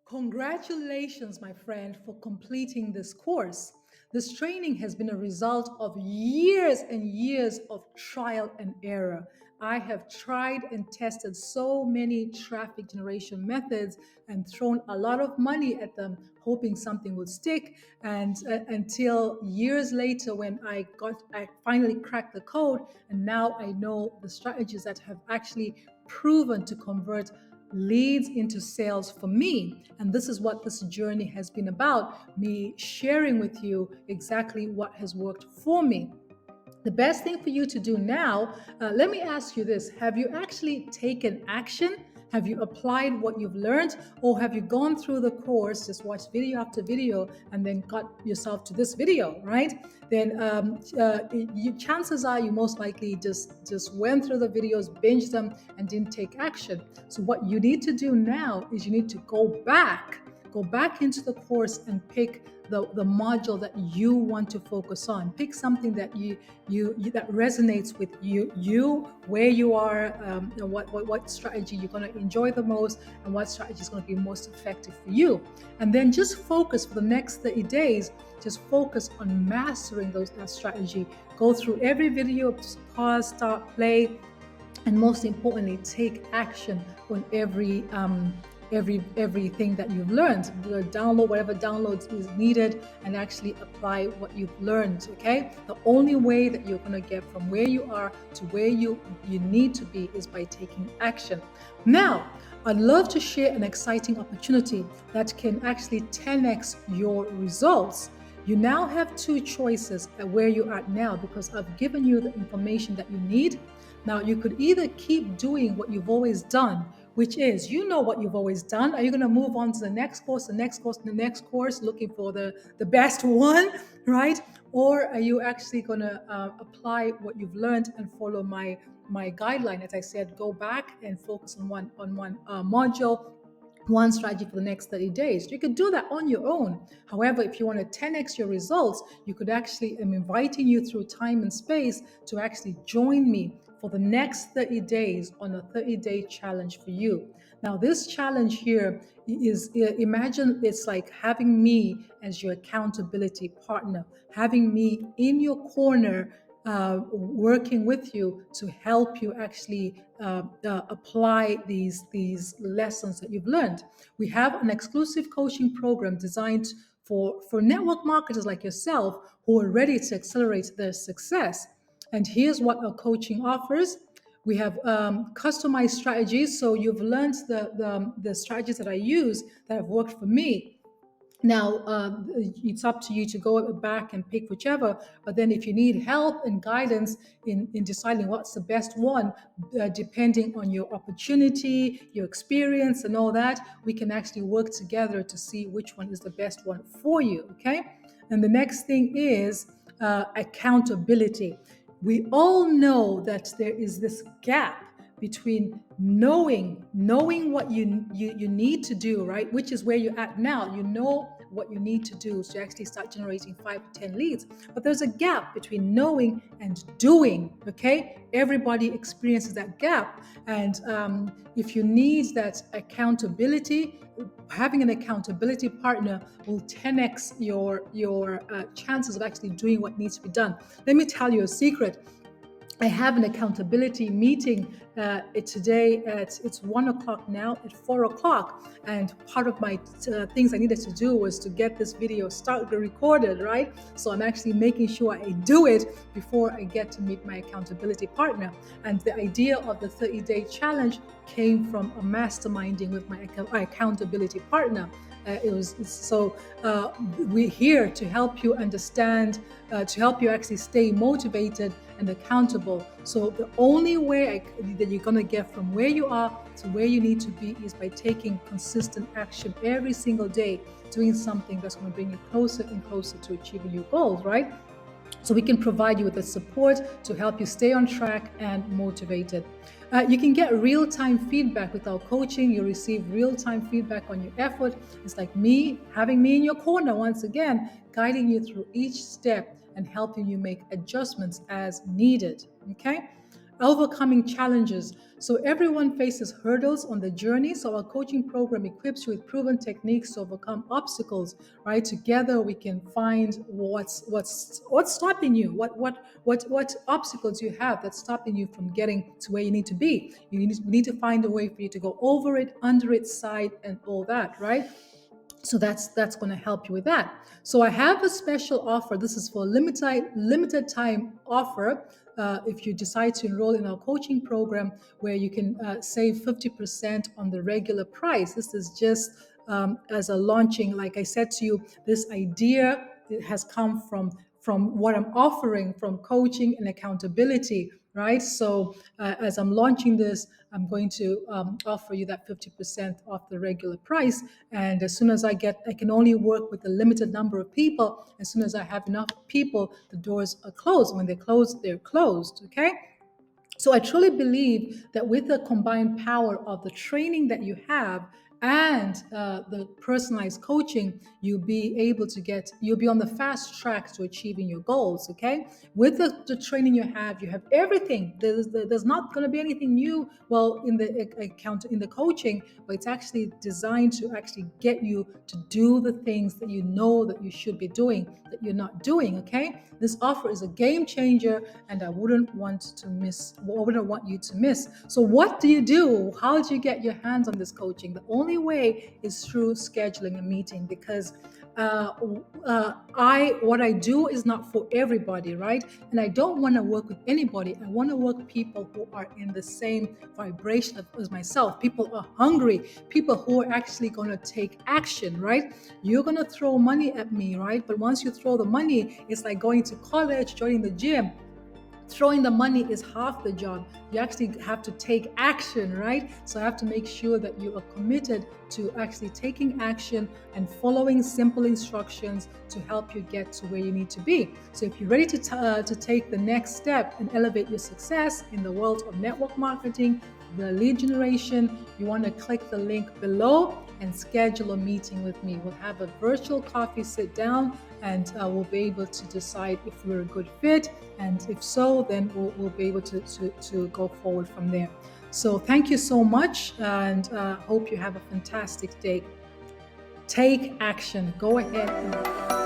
Congratulations, my friend, for completing this course. This training has been a result of years and years of trial and error. I have tried and tested so many traffic generation methods and thrown a lot of money at them, hoping something would stick. And until years later, when I finally cracked the code, and now I know the strategies that have actually proven to convert leads into sales for me. And this is what this journey has been about, me sharing with you exactly what has worked for me. The best thing for you to do now, let me ask you this. Have you actually taken action? Have you applied what you've learned? Or have you gone through the course, just watched video after video, and then got yourself to this video, right? Then chances are you most likely just went through the videos, binged them, and didn't take action. So what you need to do now is you need to go back into the course and pick the module that you want to focus on. Pick something that you that resonates with you where you are, what strategy you're going to enjoy the most, and what strategy is going to be most effective for you. And then just focus for the next 30 days. Just focus on mastering that strategy. Go through every video, pause, start, play, and most importantly, take action on everything that you've learned. Download whatever downloads is needed and actually apply what you've learned. Okay, the only way that you're going to get from where you are to where you need to be is by taking action. Now, I'd love to share an exciting opportunity that can actually 10x your results. You now have two choices at where you're at now, because I've given you the information that you need. Now, you could either keep doing what you've always done, which is, you know what you've always done. Are you going to move on to the next course, the next course, the next course, looking for the best one, right? Or are you actually going to apply what you've learned and follow my guideline? As I said, go back and focus on one module, one strategy for the next 30 days. You could do that on your own. However, if you want to 10x your results, you could actually, I'm inviting you through time and space to actually join me for the next 30 days on a 30-day challenge for you. Now, this challenge here is, imagine it's like having me as your accountability partner, having me in your corner, working with you to help you actually apply these lessons that you've learned. We have an exclusive coaching program designed for network marketers like yourself who are ready to accelerate their success. And here's what our coaching offers. We have customized strategies. So you've learned the strategies that I use that have worked for me. Now, it's up to you to go back and pick whichever. But then, if you need help and guidance in deciding what's the best one, depending on your opportunity, your experience, and all that, we can actually work together to see which one is the best one for you. Okay. And the next thing is accountability. We all know that there is this gap between knowing what you need to do, right? Which is where you're at now. You know what you need to do to actually start generating 5 to 10 leads. But there's a gap between knowing and doing, okay? Everybody experiences that gap. And if you need that accountability, having an accountability partner will 10x your chances of actually doing what needs to be done. Let me tell you a secret. I have an accountability meeting today it's 1:00 now, at 4:00, and part of my things I needed to do was to get this video recorded, right? So I'm actually making sure I do it before I get to meet my accountability partner. And the idea of the 30-day challenge came from a masterminding with my accountability partner. We're here to help you understand, to help you actually stay motivated and accountable. So the only way that you're going to get from where you are to where you need to be is by taking consistent action every single day, doing something that's going to bring you closer and closer to achieving your goals, right? So we can provide you with the support to help you stay on track and motivated. You can get real-time feedback with our coaching. You receive real-time feedback on your effort. It's like having me in your corner once again, guiding you through each step and helping you make adjustments as needed. Okay. overcoming challenges. So everyone faces hurdles on the journey. So our coaching program equips you with proven techniques to overcome obstacles. Right? Together we can find what's stopping you, what obstacles you have that's stopping you from getting to where you need to be. We need to find a way for you to go over it, under it, side, and all that. Right? So that's going to help you with that. So I have a special offer. This is for a limited time offer. If you decide to enroll in our coaching program, where you can save 50% on the regular price. This is just as a launching. Like I said to you, this idea has come from what I'm offering from coaching and accountability, right? So as I'm launching this, I'm going to offer you that 50% off the regular price. And as soon as I can only work with a limited number of people. As soon as I have enough people, the doors are closed. When they're closed, they're closed, okay? So I truly believe that with the combined power of the training that you have and the personalized coaching, you'll be on the fast track to achieving your goals. Okay, with the training you have everything. There's not going to be anything new. Well, in the coaching, but it's actually designed to actually get you to do the things that you know that you should be doing that you're not doing. Okay, this offer is a game changer, and I wouldn't want you to miss. So what do you do? How do you get your hands on this coaching? The only way is through scheduling a meeting, because what I do is not for everybody, right? And I don't want to work with anybody. I want to work with people who are in the same vibration as myself. People are hungry. People who are actually going to take action, right? You're going to throw money at me, right? But once you throw the money, it's like going to college, joining the gym. Throwing the money is half the job. You actually have to take action, right? So I have to make sure that you are committed to actually taking action and following simple instructions to help you get to where you need to be. So if you're ready to take the next step and elevate your success in the world of network marketing, the lead generation, you want to click the link below and schedule a meeting with me. We'll have a virtual coffee sit down, and we'll be able to decide if we're a good fit. And if so, then we'll be able to go forward from there. So thank you so much, and hope you have a fantastic day. Take action. Go ahead and